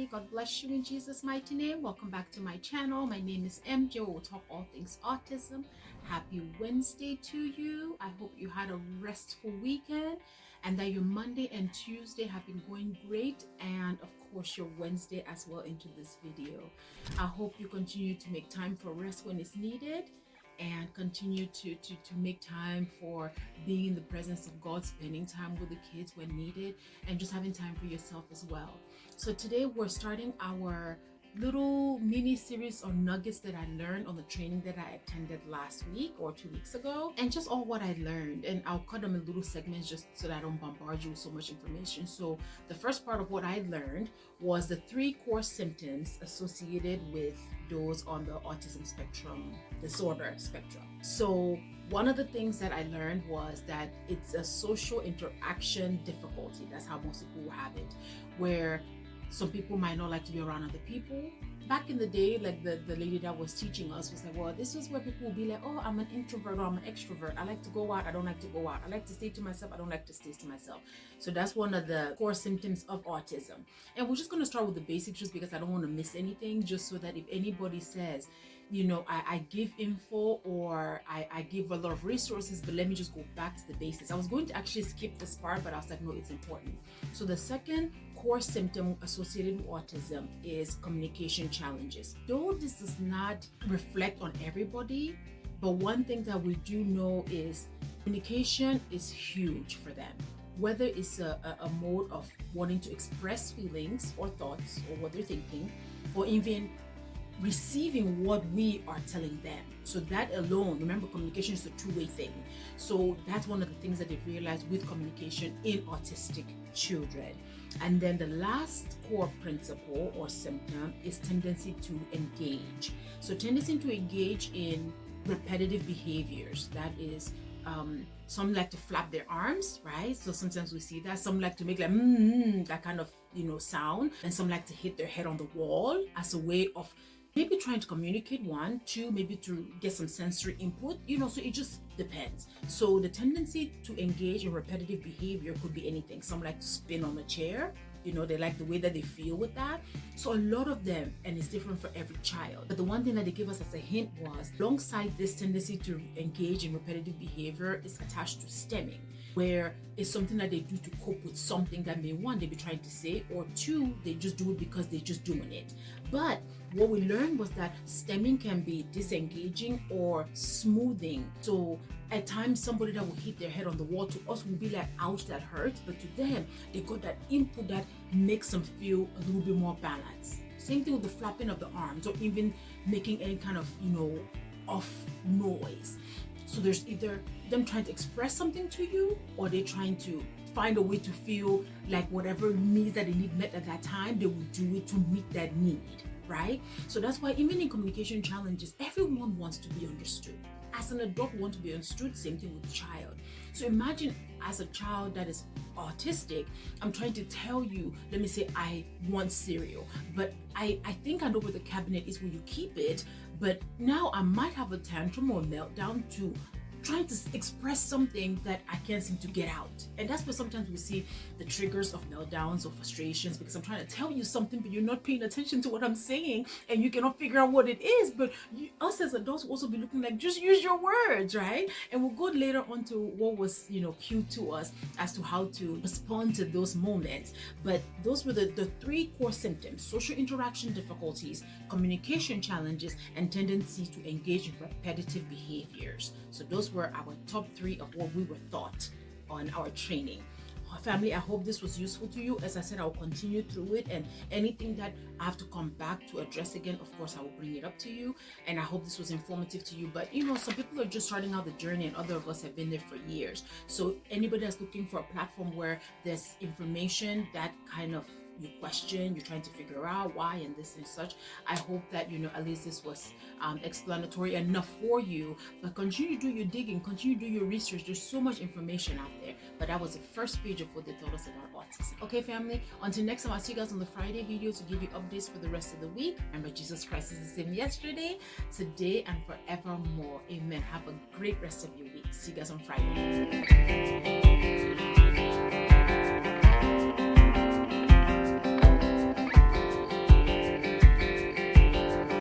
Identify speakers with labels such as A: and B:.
A: family. God bless you in Jesus' mighty name. Welcome back to my channel. My name is MJ. We'll talk all things autism. Happy Wednesday to you. I hope you had a restful weekend and that your Monday and Tuesday have been going great, and of course your Wednesday as well into this video. I hope you continue to make time for rest when it's needed, and continue to make time for being in the presence of God, spending time with the kids when needed, and just having time for yourself as well. So today we're starting our little mini series on nuggets that I learned on the training that I attended last week or 2 weeks ago, and just all what I learned. And I'll cut them in little segments just so that I don't bombard you with so much information. So the first part of what I learned was the 3 core symptoms associated with those on the autism spectrum, disorder spectrum. So one of the things that I learned was that it's a social interaction difficulty. That's how most people have it, where some people might not like to be around other people. Back in the day, like the lady that was teaching us was like, well, this was where people would be like, oh, I'm an introvert or I'm an extrovert. I like to go out, I don't like to go out. I like to stay to myself, I don't like to stay to myself. So that's one of the core symptoms of autism. And we're just going to start with the basics just because I don't want to miss anything, just so that if anybody says, you know, I give info or I give a lot of resources, but let me just go back to the basics. I was going to actually skip this part, but I was like, no, it's important. So the second core symptom associated with autism is communication challenges. Though this does not reflect on everybody, but one thing that we do know is communication is huge for them. Whether it's a mode of wanting to express feelings or thoughts or what they're thinking, or even receiving what we are telling them. So that alone, remember, communication is a two-way thing. So that's one of the things that they've realized with communication in autistic children. And then the last core principle or symptom is tendency to engage. So tendency to engage in repetitive behaviors. That is, some like to flap their arms, right? So sometimes we see that. Some like to make like that kind of, sound, and some like to hit their head on the wall as a way of maybe trying to communicate, 1, 2, maybe to get some sensory input, so it just depends. So the tendency to engage in repetitive behavior could be anything. Some like to spin on a chair, they like the way that they feel with that. So a lot of them, and it's different for every child. But the one thing that they give us as a hint was, alongside this tendency to engage in repetitive behavior is attached to stemming, where it's something that they do to cope with something that may, 1, they be trying to say, or 2, they just do it because they're just doing it. But what we learned was that stemming can be disengaging or smoothing. So at times, somebody that will hit their head on the wall, to us will be like, ouch, that hurts. But to them, they got that input that makes them feel a little bit more balanced. Same thing with the flapping of the arms, or even making any kind of, off noise. So there's either them trying to express something to you, or they're trying to find a way to feel like whatever needs that they need met at that time, they will do it to meet that need, right? So that's why even in communication challenges, everyone wants to be understood. As an adult, we want to be understood, same thing with the child. So imagine as a child that is autistic, I'm trying to tell you, let me say I want cereal, but I think I know where the cabinet is where you keep it, but now I might have a tantrum or meltdown to trying to express something that I can't seem to get out. And that's where sometimes we see the triggers of meltdowns or frustrations, because I'm trying to tell you something, but you're not paying attention to what I'm saying, and you cannot figure out what it is. But us as adults will also be looking like, just use your words, right? And we'll go later on to what was, cued to us as to how to respond to those moments. But those were the 3 core symptoms: social interaction difficulties, communication challenges, and tendency to engage in repetitive behaviors. So those were our top 3 of what we were taught on our training. Family, I hope this was useful to you. As I said, I'll continue through it, and anything that I have to come back to address again, of course, I will bring it up to you. And I hope this was informative to you. But some people are just starting out the journey, and other of us have been there for years. So anybody that's looking for a platform where there's information that kind of you question, you're trying to figure out why and this and such, I hope that at least this was explanatory enough for you. But continue to do your digging, continue to do your research. There's so much information out there, but that was the first page of what they told us about autism. Okay, family, until next time, I'll see you guys on the Friday video to give you updates for the rest of the week. Remember, Jesus Christ is the same yesterday, today, and forevermore. Amen. Have a great rest of your week. See you guys on Friday.